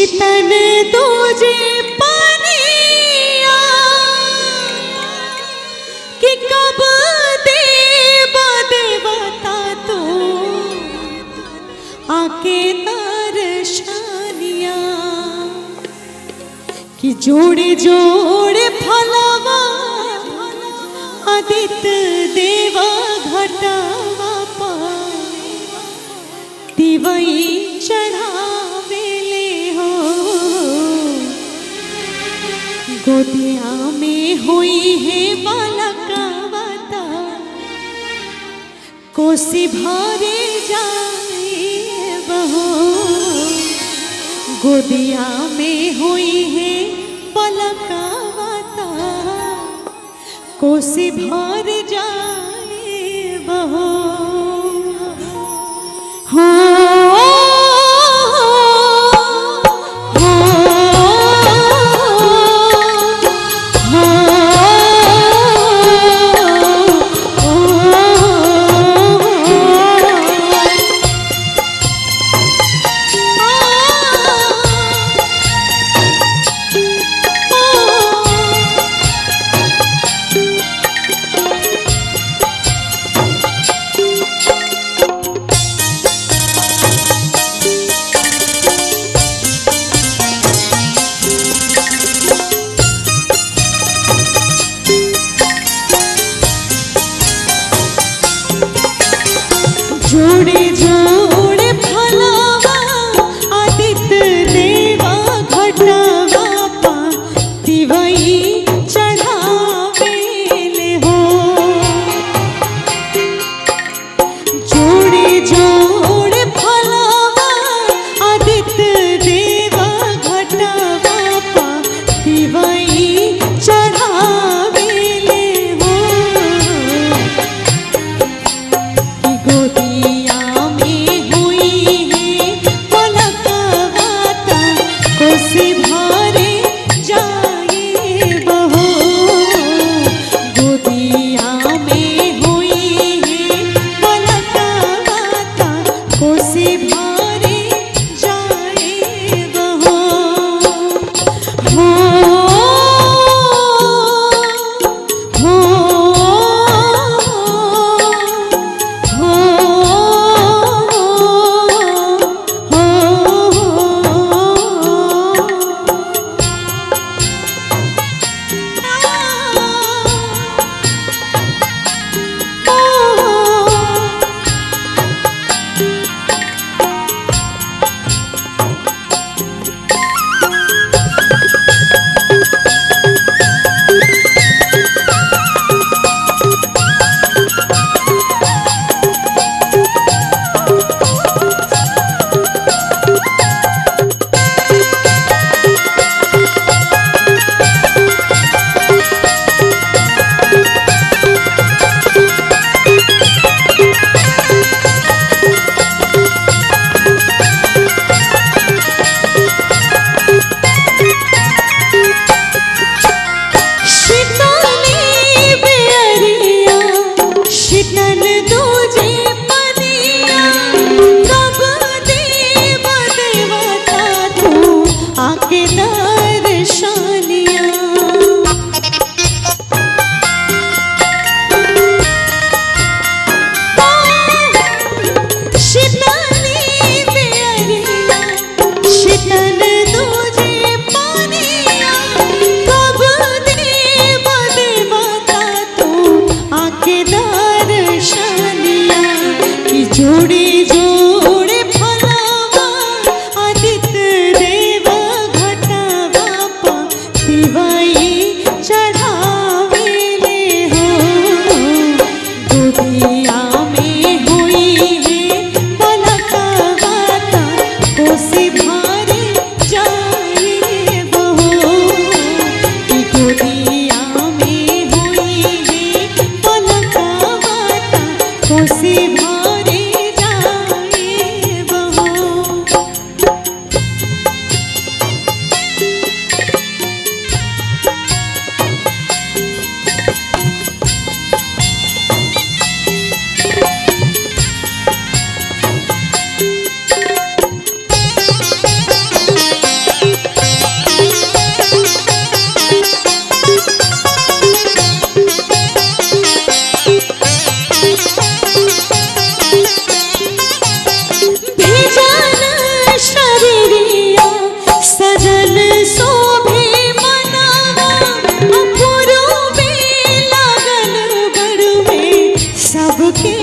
शीतन तुझे पानिया कि कब देवा देवता तो आके दर्शनिया कि जोड़े जोड़े फलवा आदित्य देवा घटावा दिवई चढ़ावेले हो गोदिया में हुई है बालकावता कोसी भरे जाए बहो गोदिया में हुई है बालकावता कोसी भर जाए बहो जोड़े जोड़े फलावा आदित्य देवा घटावा पा दिवई चढ़ावेले हो जोड़े जोड़े फलावा आदित्य देवा घटावा पा दिवई चढ़ावेले हो कि गोदिया में हुई है बालकावता कोसी भरे जाए बहो गोदिया में हुई है बालकावता कोसी भरे जाए बहो जोड़े जोड़े फलावा आदित्य देवा घटावा पा दिवई चढ़ावेले हो गोदिया में हुई है बालकावता कोसी भरे जाए बहो गोदिया में हुई है बालकावता कोसी भरे के